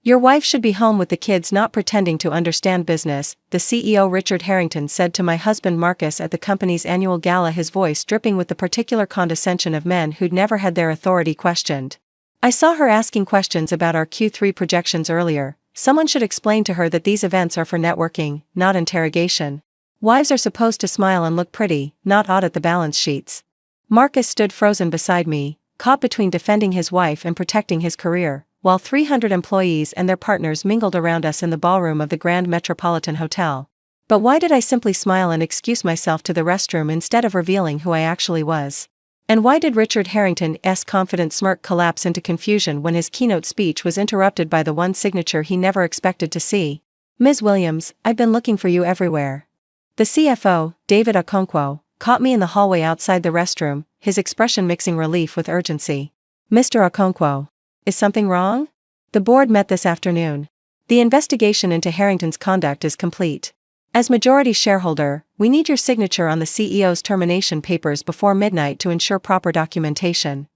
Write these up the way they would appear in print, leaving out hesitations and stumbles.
Your wife should be home with the kids, not pretending to understand business, the CEO Richard Harrington said to my husband Marcus at the company's annual gala, his voice dripping with the particular condescension of men who'd never had their authority questioned. I saw her asking questions about our Q3 projections earlier. Someone should explain to her that these events are for networking, not interrogation. Wives are supposed to smile and look pretty, not audit the balance sheets. Marcus stood frozen beside me, caught between defending his wife and protecting his career, while 300 employees and their partners mingled around us in the ballroom of the Grand Metropolitan Hotel. But why did I simply smile and excuse myself to the restroom instead of revealing who I actually was? And why did Richard Harrington's confident smirk collapse into confusion when his keynote speech was interrupted by the one signature he never expected to see? Ms. Williams, I've been looking for you everywhere. The CFO, David Okonkwo, caught me in the hallway outside the restroom, his expression mixing relief with urgency. Mr. Okonkwo. Is something wrong? The board met this afternoon. The investigation into Harrington's conduct is complete. As majority shareholder, we need your signature on the CEO's termination papers before midnight to ensure proper documentation.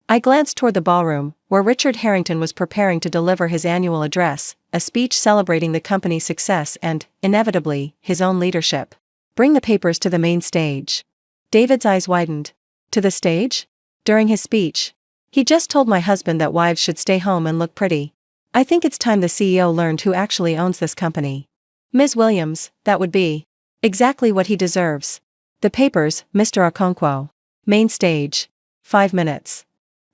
I glanced toward the ballroom, where Richard Harrington was preparing to deliver his annual address, a speech celebrating the company's success and, inevitably, his own leadership. Bring the papers to the main stage. David's eyes widened. To the stage? During his speech. He just told my husband that wives should stay home and look pretty. I think it's time the CEO learned who actually owns this company. Ms. Williams, that would be exactly what he deserves. The papers, Mr. Okonkwo. Main stage. 5 minutes.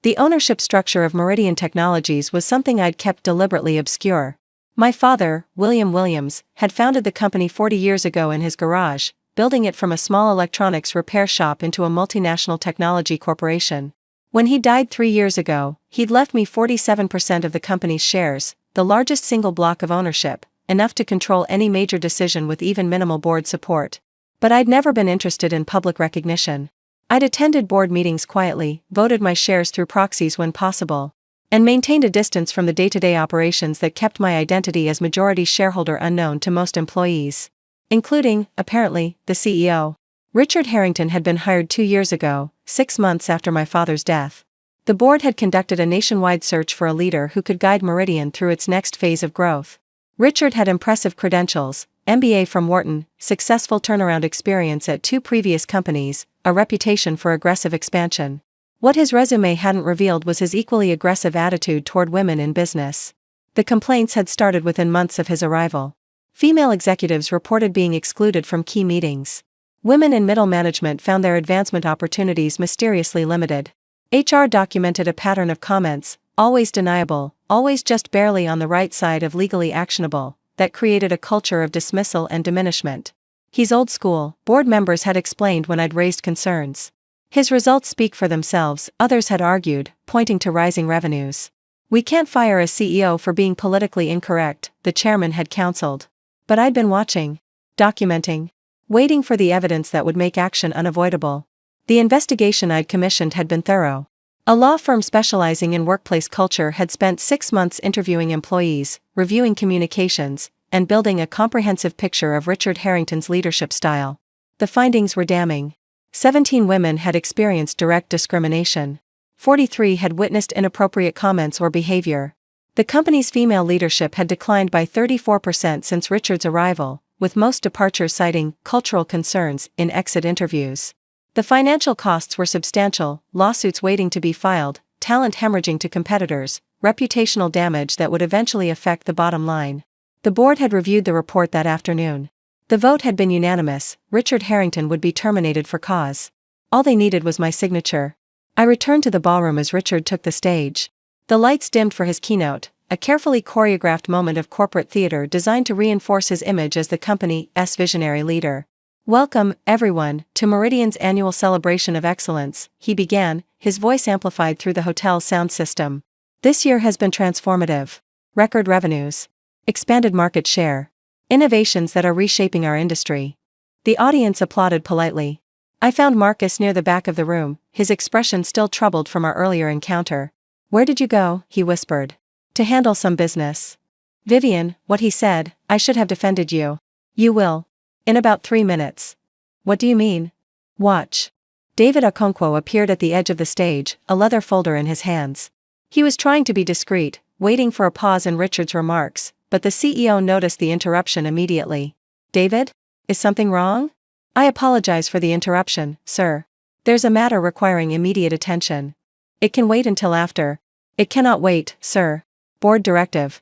The ownership structure of Meridian Technologies was something I'd kept deliberately obscure. My father, William Williams, had founded the company 40 years ago in his garage, building it from a small electronics repair shop into a multinational technology corporation. When he died 3 years ago, he'd left me 47% of the company's shares, the largest single block of ownership, enough to control any major decision with even minimal board support. But I'd never been interested in public recognition. I'd attended board meetings quietly, voted my shares through proxies when possible, and maintained a distance from the day-to-day operations that kept my identity as majority shareholder unknown to most employees, including, apparently, the CEO. Richard Harrington had been hired 2 years ago, 6 months after my father's death. The board had conducted a nationwide search for a leader who could guide Meridian through its next phase of growth. Richard had impressive credentials: MBA from Wharton, successful turnaround experience at 2 previous companies, a reputation for aggressive expansion. What his resume hadn't revealed was his equally aggressive attitude toward women in business. The complaints had started within months of his arrival. Female executives reported being excluded from key meetings. Women in middle management found their advancement opportunities mysteriously limited. HR documented a pattern of comments, always deniable, always just barely on the right side of legally actionable, that created a culture of dismissal and diminishment. He's old school, board members had explained when I'd raised concerns. His results speak for themselves, others had argued, pointing to rising revenues. We can't fire a CEO for being politically incorrect, the chairman had counseled. But I'd been watching, documenting, waiting for the evidence that would make action unavoidable. The investigation I'd commissioned had been thorough. A law firm specializing in workplace culture had spent 6 months interviewing employees, reviewing communications, and building a comprehensive picture of Richard Harrington's leadership style. The findings were damning. 17 women had experienced direct discrimination. 43 had witnessed inappropriate comments or behavior. The company's female leadership had declined by 34% since Richard's arrival, with most departures citing cultural concerns in exit interviews. The financial costs were substantial: lawsuits waiting to be filed, talent hemorrhaging to competitors, reputational damage that would eventually affect the bottom line. The board had reviewed the report that afternoon. The vote had been unanimous: Richard Harrington would be terminated for cause. All they needed was my signature. I returned to the ballroom as Richard took the stage. The lights dimmed for his keynote, a carefully choreographed moment of corporate theater designed to reinforce his image as the company's visionary leader. "Welcome, everyone, to Meridian's annual celebration of excellence," he began, his voice amplified through the hotel's sound system. "This year has been transformative. Record revenues. Expanded market share. Innovations that are reshaping our industry." The audience applauded politely. I found Marcus near the back of the room, his expression still troubled from our earlier encounter. "Where did you go?" he whispered. "To handle some business." "Vivian," what he said, "I should have defended you." "You will. In about 3 minutes." "What do you mean?" "Watch." David Okonkwo appeared at the edge of the stage, a leather folder in his hands. He was trying to be discreet, waiting for a pause in Richard's remarks, but the CEO noticed the interruption immediately. David? Is something wrong? I apologize for the interruption, sir. There's a matter requiring immediate attention. It can wait until after. It cannot wait, sir. Board directive.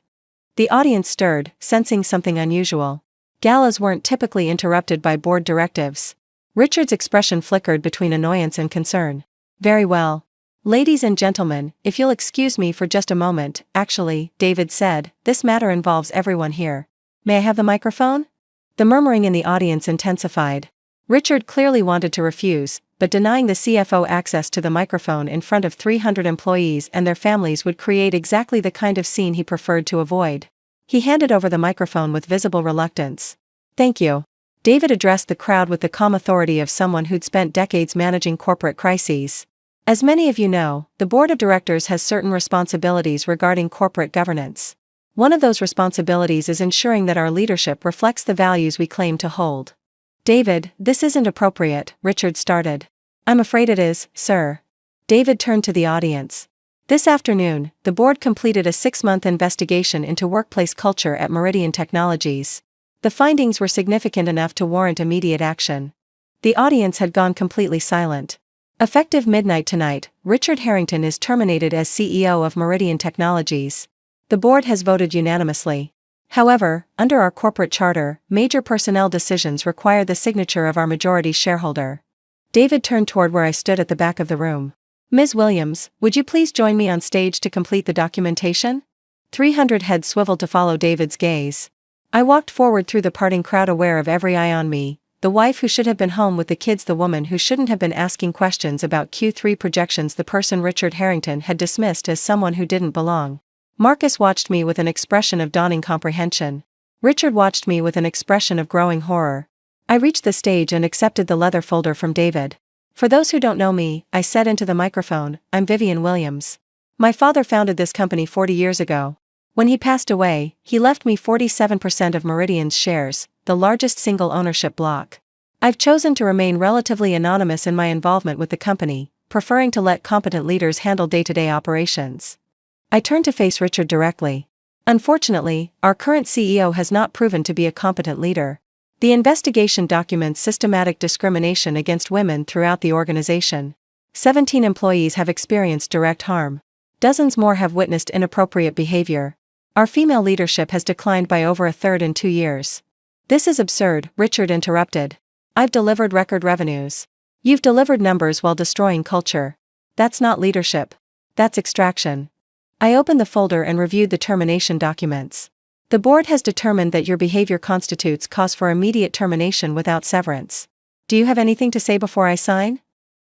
The audience stirred, sensing something unusual. Galas weren't typically interrupted by board directives. Richard's expression flickered between annoyance and concern. Very well. Ladies and gentlemen, if you'll excuse me for just a moment, actually, David said, this matter involves everyone here. May I have the microphone? The murmuring in the audience intensified. Richard clearly wanted to refuse, but denying the CFO access to the microphone in front of 300 employees and their families would create exactly the kind of scene he preferred to avoid. He handed over the microphone with visible reluctance. Thank you. David addressed the crowd with the calm authority of someone who'd spent decades managing corporate crises. As many of you know, the board of directors has certain responsibilities regarding corporate governance. One of those responsibilities is ensuring that our leadership reflects the values we claim to hold. David, this isn't appropriate, Richard started. I'm afraid it is, sir. David turned to the audience. This afternoon, the board completed a 6-month investigation into workplace culture at Meridian Technologies. The findings were significant enough to warrant immediate action. The audience had gone completely silent. Effective midnight tonight, Richard Harrington is terminated as CEO of Meridian Technologies. The board has voted unanimously. However, under our corporate charter, major personnel decisions require the signature of our majority shareholder. David turned toward where I stood at the back of the room. Ms. Williams, would you please join me on stage to complete the documentation? 300 heads swiveled to follow David's gaze. I walked forward through the parting crowd, aware of every eye on me. The wife who should have been home with the kids, the woman who shouldn't have been asking questions about Q3 projections, the person Richard Harrington had dismissed as someone who didn't belong. Marcus watched me with an expression of dawning comprehension. Richard watched me with an expression of growing horror. I reached the stage and accepted the leather folder from David. For those who don't know me, I said into the microphone, I'm Vivian Williams. My father founded this company 40 years ago. When he passed away, he left me 47% of Meridian's shares, the largest single ownership block. I've chosen to remain relatively anonymous in my involvement with the company, preferring to let competent leaders handle day-to-day operations. I turned to face Richard directly. Unfortunately, our current CEO has not proven to be a competent leader. The investigation documents systematic discrimination against women throughout the organization. 17 employees have experienced direct harm. Dozens more have witnessed inappropriate behavior. Our female leadership has declined by over a third in 2 years. This is absurd, Richard interrupted. I've delivered record revenues. You've delivered numbers while destroying culture. That's not leadership. That's extraction. I opened the folder and reviewed the termination documents. The board has determined that your behavior constitutes cause for immediate termination without severance. Do you have anything to say before I sign?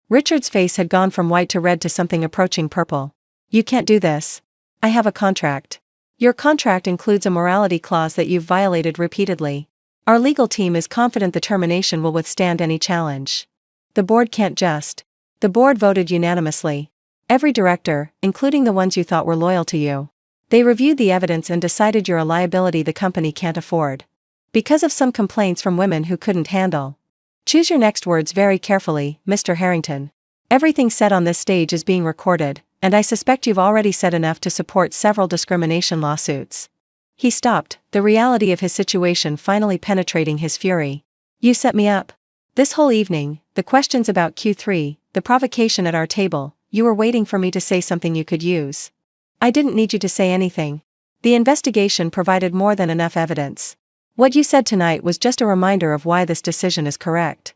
Richard's face had gone from white to red to something approaching purple. You can't do this. I have a contract. Your contract includes a morality clause that you've violated repeatedly. Our legal team is confident the termination will withstand any challenge. The board can't just. The board voted unanimously. Every director, including the ones you thought were loyal to you. They reviewed the evidence and decided you're a liability the company can't afford. Because of some complaints from women who couldn't handle. Choose your next words very carefully, Mr. Harrington. Everything said on this stage is being recorded, and I suspect you've already said enough to support several discrimination lawsuits. He stopped, the reality of his situation finally penetrating his fury. You set me up. This whole evening, the questions about Q3, the provocation at our table, you were waiting for me to say something you could use. I didn't need you to say anything. The investigation provided more than enough evidence. What you said tonight was just a reminder of why this decision is correct.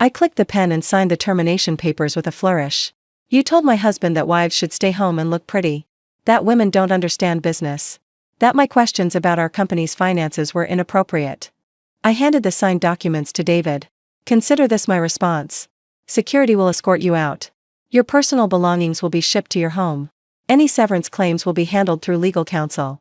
I clicked the pen and signed the termination papers with a flourish. You told my husband that wives should stay home and look pretty. That women don't understand business. That my questions about our company's finances were inappropriate. I handed the signed documents to David. Consider this my response. Security will escort you out. Your personal belongings will be shipped to your home. Any severance claims will be handled through legal counsel.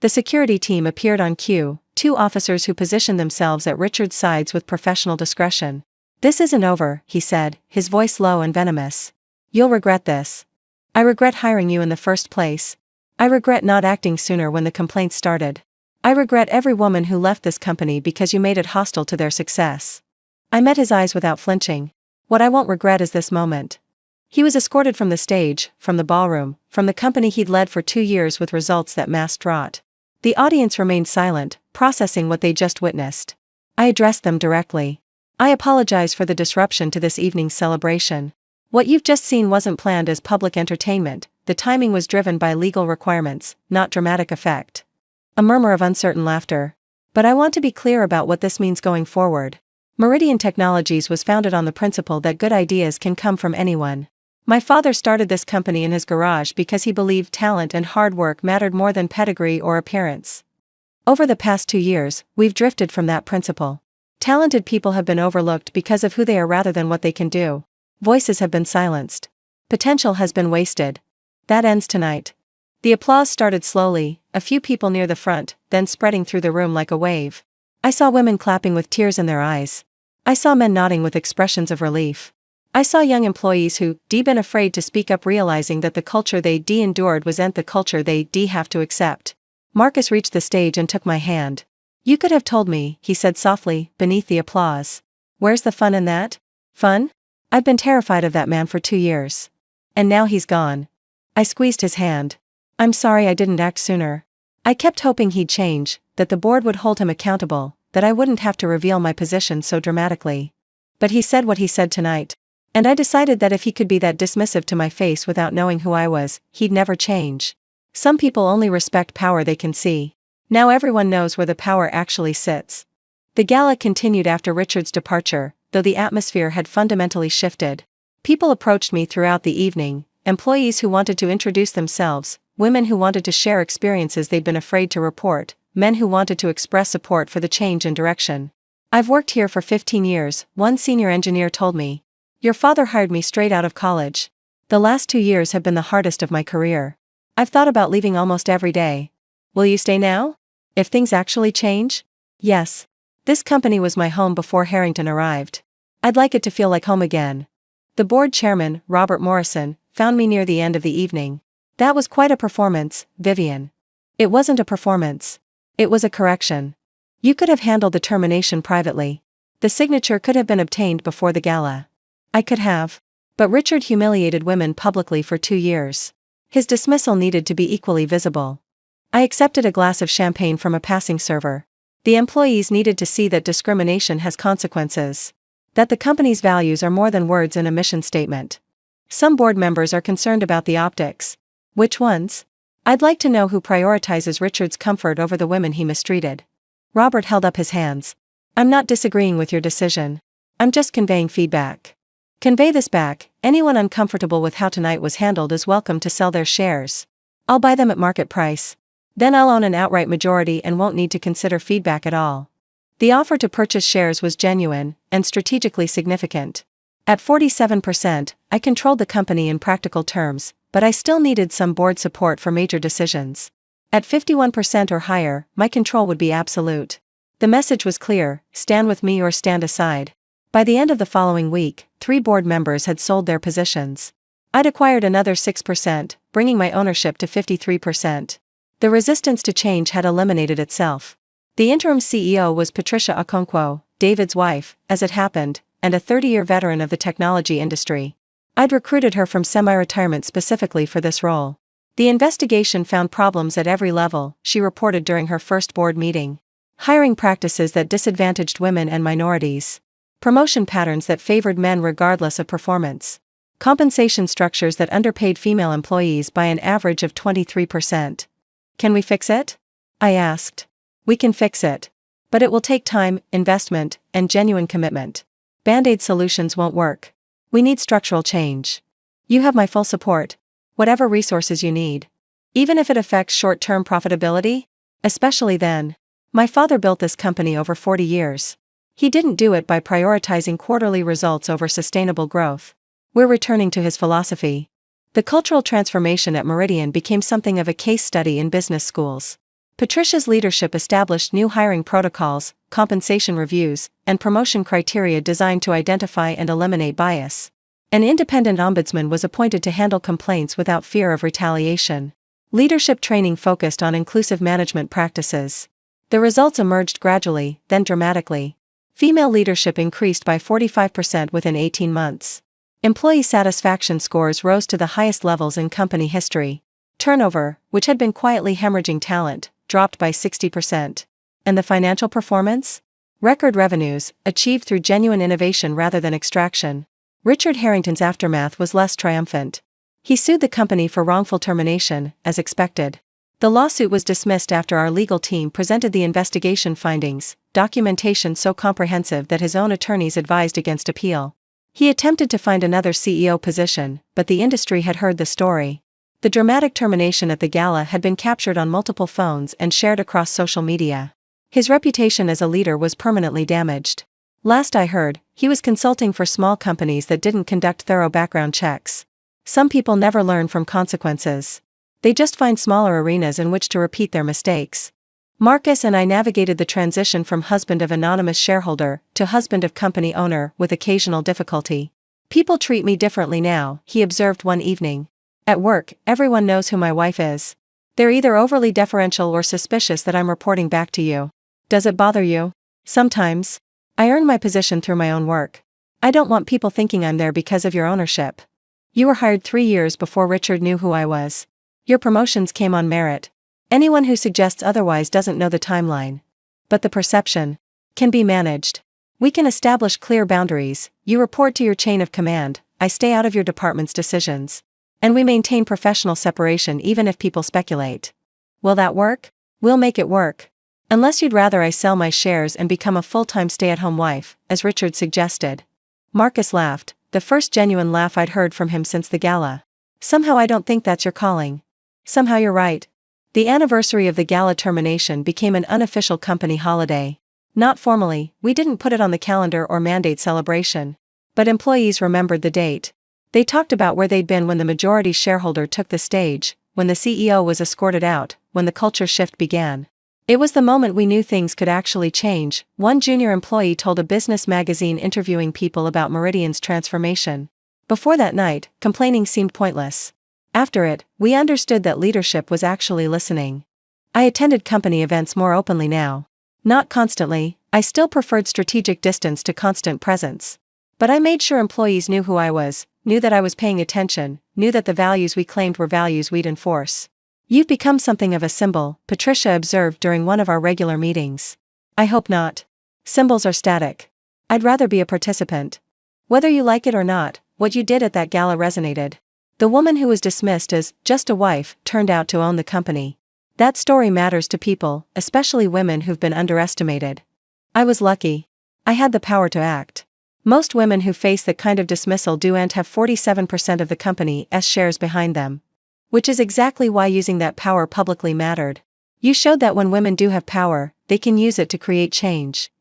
The security team appeared on cue, 2 officers who positioned themselves at Richard's sides with professional discretion. This isn't over, he said, his voice low and venomous. You'll regret this. I regret hiring you in the first place. I regret not acting sooner when the complaints started. I regret every woman who left this company because you made it hostile to their success. I met his eyes without flinching. What I won't regret is this moment. He was escorted from the stage, from the ballroom, from the company he'd led for 2 years with results that masked rot. The audience remained silent, processing what they just witnessed. I addressed them directly. I apologize for the disruption to this evening's celebration. What you've just seen wasn't planned as public entertainment, the timing was driven by legal requirements, not dramatic effect. A murmur of uncertain laughter. But I want to be clear about what this means going forward. Meridian Technologies was founded on the principle that good ideas can come from anyone. My father started this company in his garage because he believed talent and hard work mattered more than pedigree or appearance. Over the past 2 years, we've drifted from that principle. Talented people have been overlooked because of who they are rather than what they can do. Voices have been silenced. Potential has been wasted. That ends tonight. The applause started slowly, a few people near the front, then spreading through the room like a wave. I saw women clapping with tears in their eyes. I saw men nodding with expressions of relief. I saw young employees who'd been afraid to speak up, realizing that the culture they'd endured wasn't the culture they'd have to accept. Marcus reached the stage and took my hand. "You could have told me," he said softly, beneath the applause. "Where's the fun in that?" Fun? I've been terrified of that man for 2 years. And now he's gone. I squeezed his hand. "I'm sorry I didn't act sooner. I kept hoping he'd change, that the board would hold him accountable, that I wouldn't have to reveal my position so dramatically. But he said what he said tonight. And I decided that if he could be that dismissive to my face without knowing who I was, he'd never change. Some people only respect power they can see. Now everyone knows where the power actually sits." The gala continued after Richard's departure, though the atmosphere had fundamentally shifted. People approached me throughout the evening, employees who wanted to introduce themselves, women who wanted to share experiences they'd been afraid to report, men who wanted to express support for the change in direction. "I've worked here for 15 years, one senior engineer told me. Your father hired me straight out of college. The last 2 years have been the hardest of my career. I've thought about leaving almost every day. Will you stay now? If things actually change?" "Yes. This company was my home before Harrington arrived. I'd like it to feel like home again." The board chairman, Robert Morrison, found me near the end of the evening. "That was quite a performance, Vivian." "It wasn't a performance. It was a correction. You could have handled the termination privately. The signature could have been obtained before the gala." "I could have. But Richard humiliated women publicly for 2 years. His dismissal needed to be equally visible." I accepted a glass of champagne from a passing server. The employees needed to see that discrimination has consequences. That the company's values are more than words in a mission statement. Some board members are concerned about the optics. Which ones? I'd like to know who prioritizes Richard's comfort over the women he mistreated. Robert held up his hands. "I'm not disagreeing with your decision. I'm just conveying feedback. Convey this back. Anyone uncomfortable with how tonight was handled is welcome to sell their shares. I'll buy them at market price. Then I'll own an outright majority and won't need to consider feedback at all." The offer to purchase shares was genuine and strategically significant. At 47%, I controlled the company in practical terms, but I still needed some board support for major decisions. At 51% or higher, my control would be absolute. The message was clear: stand with me or stand aside. By the end of the following week, 3 board members had sold their positions. I'd acquired another 6%, bringing my ownership to 53%. The resistance to change had eliminated itself. The interim CEO was Patricia Okonkwo, David's wife, as it happened, and a 30-year veteran of the technology industry. I'd recruited her from semi-retirement specifically for this role. The investigation found problems at every level, she reported during her first board meeting. Hiring practices that disadvantaged women and minorities. Promotion patterns that favored men regardless of performance. Compensation structures that underpaid female employees by an average of 23%. "Can we fix it?" I asked. "We can fix it. But it will take time, investment, and genuine commitment. Band-aid solutions won't work. We need structural change. You have my full support. Whatever resources you need. Even if it affects short-term profitability? Especially then. My father built this company over 40 years. He didn't do it by prioritizing quarterly results over sustainable growth. We're returning to his philosophy." The cultural transformation at Meridian became something of a case study in business schools. Patricia's leadership established new hiring protocols, compensation reviews, and promotion criteria designed to identify and eliminate bias. An independent ombudsman was appointed to handle complaints without fear of retaliation. Leadership training focused on inclusive management practices. The results emerged gradually, then dramatically. Female leadership increased by 45% within 18 months. Employee satisfaction scores rose to the highest levels in company history. Turnover, which had been quietly hemorrhaging talent, dropped by 60%. And the financial performance? Record revenues, achieved through genuine innovation rather than extraction. Richard Harrington's aftermath was less triumphant. He sued the company for wrongful termination, as expected. The lawsuit was dismissed after our legal team presented the investigation findings, documentation so comprehensive that his own attorneys advised against appeal. He attempted to find another CEO position, but the industry had heard the story. The dramatic termination at the gala had been captured on multiple phones and shared across social media. His reputation as a leader was permanently damaged. Last I heard, he was consulting for small companies that didn't conduct thorough background checks. Some people never learn from consequences. They just find smaller arenas in which to repeat their mistakes. Marcus and I navigated the transition from husband of anonymous shareholder to husband of company owner with occasional difficulty. People treat me differently now, he observed one evening. At work, everyone knows who my wife is. They're either overly deferential or suspicious that I'm reporting back to you. Does it bother you? Sometimes. I earn my position through my own work. I don't want people thinking I'm there because of your ownership. You were hired 3 years before Richard knew who I was. Your promotions came on merit. Anyone who suggests otherwise doesn't know the timeline. But the perception can be managed. We can establish clear boundaries. You report to your chain of command, I stay out of your department's decisions. And we maintain professional separation even if people speculate. Will that work? We'll make it work. Unless you'd rather I sell my shares and become a full-time stay-at-home wife, as Richard suggested. Marcus laughed, the first genuine laugh I'd heard from him since the gala. Somehow I don't think that's your calling. Somehow you're right. The anniversary of the gala termination became an unofficial company holiday. Not formally, we didn't put it on the calendar or mandate celebration. But employees remembered the date. They talked about where they'd been when the majority shareholder took the stage, when the CEO was escorted out, when the culture shift began. It was the moment we knew things could actually change, one junior employee told a business magazine interviewing people about Meridian's transformation. Before that night, complaining seemed pointless. After it, we understood that leadership was actually listening. I attended company events more openly now. Not constantly, I still preferred strategic distance to constant presence. But I made sure employees knew who I was, knew that I was paying attention, knew that the values we claimed were values we'd enforce. You've become something of a symbol, Patricia observed during one of our regular meetings. I hope not. Symbols are static. I'd rather be a participant. Whether you like it or not, what you did at that gala resonated. The woman who was dismissed as just a wife turned out to own the company. That story matters to people, especially women who've been underestimated. I was lucky. I had the power to act. Most women who face that kind of dismissal do and have 47% of the company's shares behind them. Which is exactly why using that power publicly mattered. You showed that when women do have power, they can use it to create change.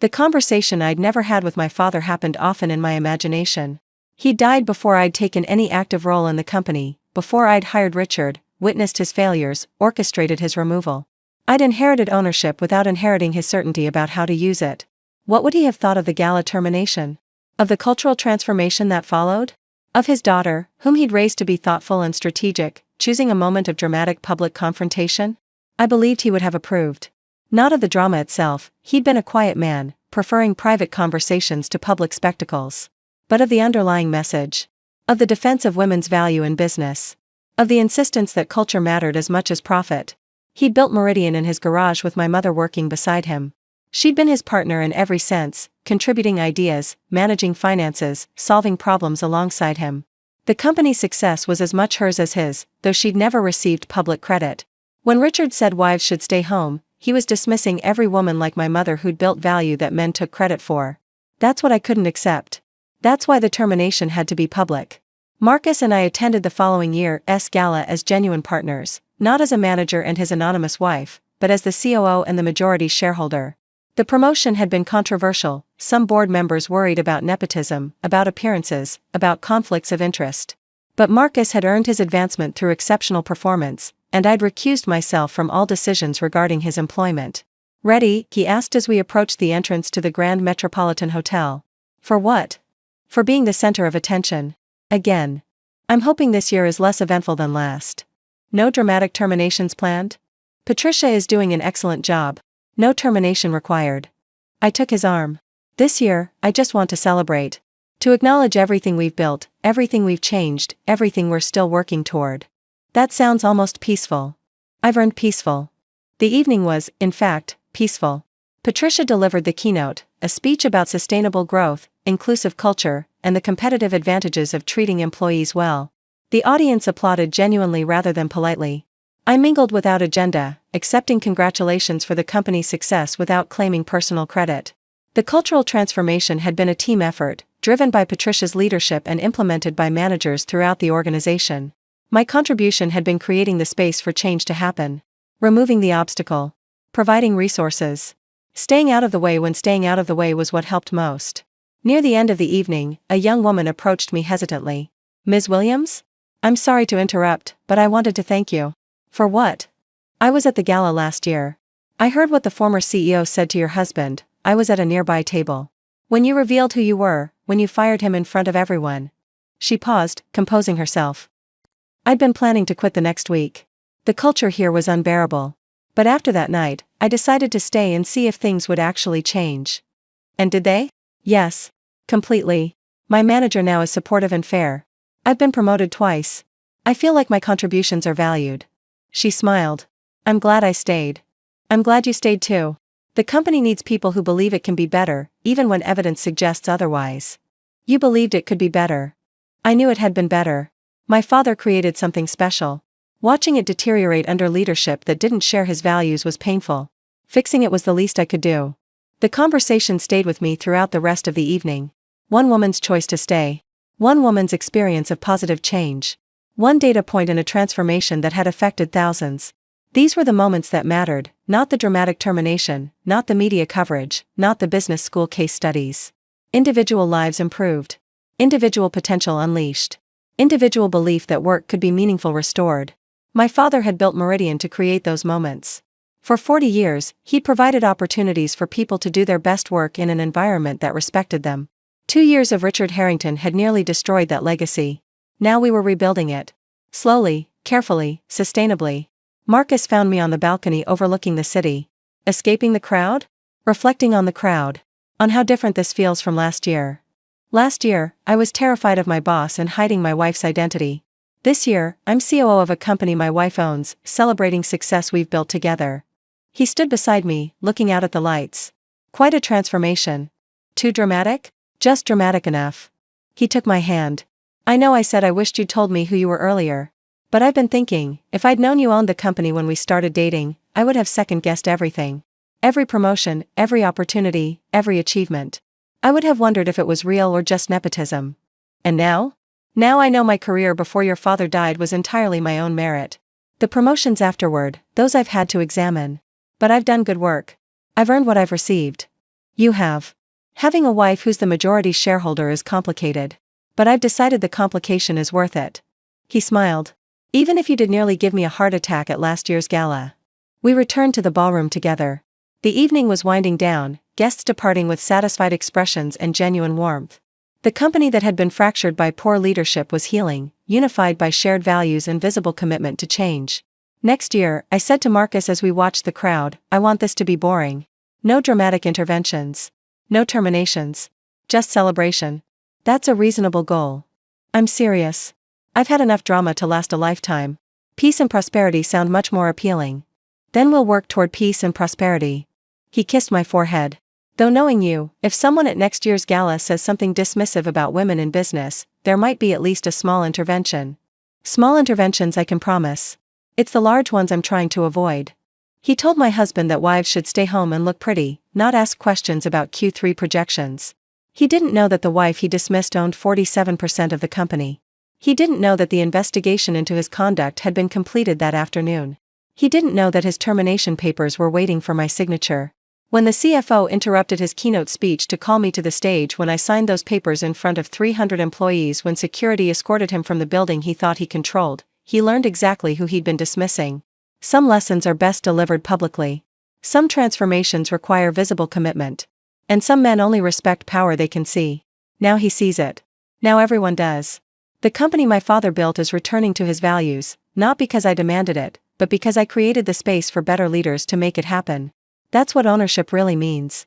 The conversation I'd never had with my father happened often in my imagination. He died before I'd taken any active role in the company, before I'd hired Richard, witnessed his failures, orchestrated his removal. I'd inherited ownership without inheriting his certainty about how to use it. What would he have thought of the gala termination? Of the cultural transformation that followed? Of his daughter, whom he'd raised to be thoughtful and strategic, choosing a moment of dramatic public confrontation? I believed he would have approved. Not of the drama itself, he'd been a quiet man, preferring private conversations to public spectacles. But of the underlying message. Of the defense of women's value in business. Of the insistence that culture mattered as much as profit. He'd built Meridian in his garage with my mother working beside him. She'd been his partner in every sense, contributing ideas, managing finances, solving problems alongside him. The company's success was as much hers as his, though she'd never received public credit. When Richard said wives should stay home, he was dismissing every woman like my mother who'd built value that men took credit for. That's what I couldn't accept. That's why the termination had to be public. Marcus and I attended the following year's gala as genuine partners, not as a manager and his anonymous wife, but as the COO and the majority shareholder. The promotion had been controversial, some board members worried about nepotism, about appearances, about conflicts of interest. But Marcus had earned his advancement through exceptional performance, and I'd recused myself from all decisions regarding his employment. Ready? He asked as we approached the entrance to the Grand Metropolitan Hotel. For what? For being the center of attention. Again. I'm hoping this year is less eventful than last. No dramatic terminations planned? Patricia is doing an excellent job. No termination required. I took his arm. This year, I just want to celebrate. To acknowledge everything we've built, everything we've changed, everything we're still working toward. That sounds almost peaceful. I've earned peaceful. The evening was, in fact, peaceful. Patricia delivered the keynote, a speech about sustainable growth, inclusive culture, and the competitive advantages of treating employees well. The audience applauded genuinely rather than politely. I mingled without agenda, accepting congratulations for the company's success without claiming personal credit. The cultural transformation had been a team effort, driven by Patricia's leadership and implemented by managers throughout the organization. My contribution had been creating the space for change to happen. Removing the obstacle. Providing resources. Staying out of the way when staying out of the way was what helped most. Near the end of the evening, a young woman approached me hesitantly. "Ms. Williams? I'm sorry to interrupt, but I wanted to thank you." "For what?" "I was at the gala last year. I heard what the former CEO said to your husband. I was at a nearby table. When you revealed who you were, when you fired him in front of everyone." She paused, composing herself. I'd been planning to quit the next week. The culture here was unbearable. But after that night, I decided to stay and see if things would actually change. And did they? Yes. Completely. My manager now is supportive and fair. I've been promoted twice. I feel like my contributions are valued. She smiled. "I'm glad I stayed." "I'm glad you stayed too. The company needs people who believe it can be better, even when evidence suggests otherwise." "You believed it could be better." "I knew it had been better. My father created something special. Watching it deteriorate under leadership that didn't share his values was painful. Fixing it was the least I could do." The conversation stayed with me throughout the rest of the evening. One woman's choice to stay. One woman's experience of positive change. One data point in a transformation that had affected thousands. These were the moments that mattered, not the dramatic termination, not the media coverage, not the business school case studies. Individual lives improved. Individual potential unleashed. Individual belief that work could be meaningful restored. My father had built Meridian to create those moments. For 40 years, he'd provided opportunities for people to do their best work in an environment that respected them. 2 years of Richard Harrington had nearly destroyed that legacy. Now we were rebuilding it. Slowly, carefully, sustainably. Marcus found me on the balcony overlooking the city. Escaping the crowd? Reflecting on the crowd. On how different this feels from last year. Last year, I was terrified of my boss and hiding my wife's identity. This year, I'm COO of a company my wife owns, celebrating success we've built together. He stood beside me, looking out at the lights. Quite a transformation. Too dramatic? Just dramatic enough. He took my hand. "I know I said I wished you'd told me who you were earlier. But I've been thinking, if I'd known you owned the company when we started dating, I would have second-guessed everything. Every promotion, every opportunity, every achievement. I would have wondered if it was real or just nepotism. And now? Now I know my career before your father died was entirely my own merit. The promotions afterward, those I've had to examine. But I've done good work. I've earned what I've received. You have. Having a wife who's the majority shareholder is complicated. But I've decided the complication is worth it." He smiled. "Even if you did nearly give me a heart attack at last year's gala." We returned to the ballroom together. The evening was winding down, guests departing with satisfied expressions and genuine warmth. The company that had been fractured by poor leadership was healing, unified by shared values and visible commitment to change. "Next year," I said to Marcus as we watched the crowd, "I want this to be boring. No dramatic interventions. No terminations. Just celebration." "That's a reasonable goal." "I'm serious. I've had enough drama to last a lifetime. Peace and prosperity sound much more appealing." "Then we'll work toward peace and prosperity." He kissed my forehead. "Though knowing you, if someone at next year's gala says something dismissive about women in business, there might be at least a small intervention." "Small interventions I can promise. It's the large ones I'm trying to avoid." He told my husband that wives should stay home and look pretty, not ask questions about Q3 projections. He didn't know that the wife he dismissed owned 47% of the company. He didn't know that the investigation into his conduct had been completed that afternoon. He didn't know that his termination papers were waiting for my signature. When the CFO interrupted his keynote speech to call me to the stage when I signed those papers in front of 300 employees when security escorted him from the building he thought he controlled, he learned exactly who he'd been dismissing. Some lessons are best delivered publicly. Some transformations require visible commitment. And some men only respect power they can see. Now he sees it. Now everyone does. The company my father built is returning to his values, not because I demanded it, but because I created the space for better leaders to make it happen. That's what ownership really means.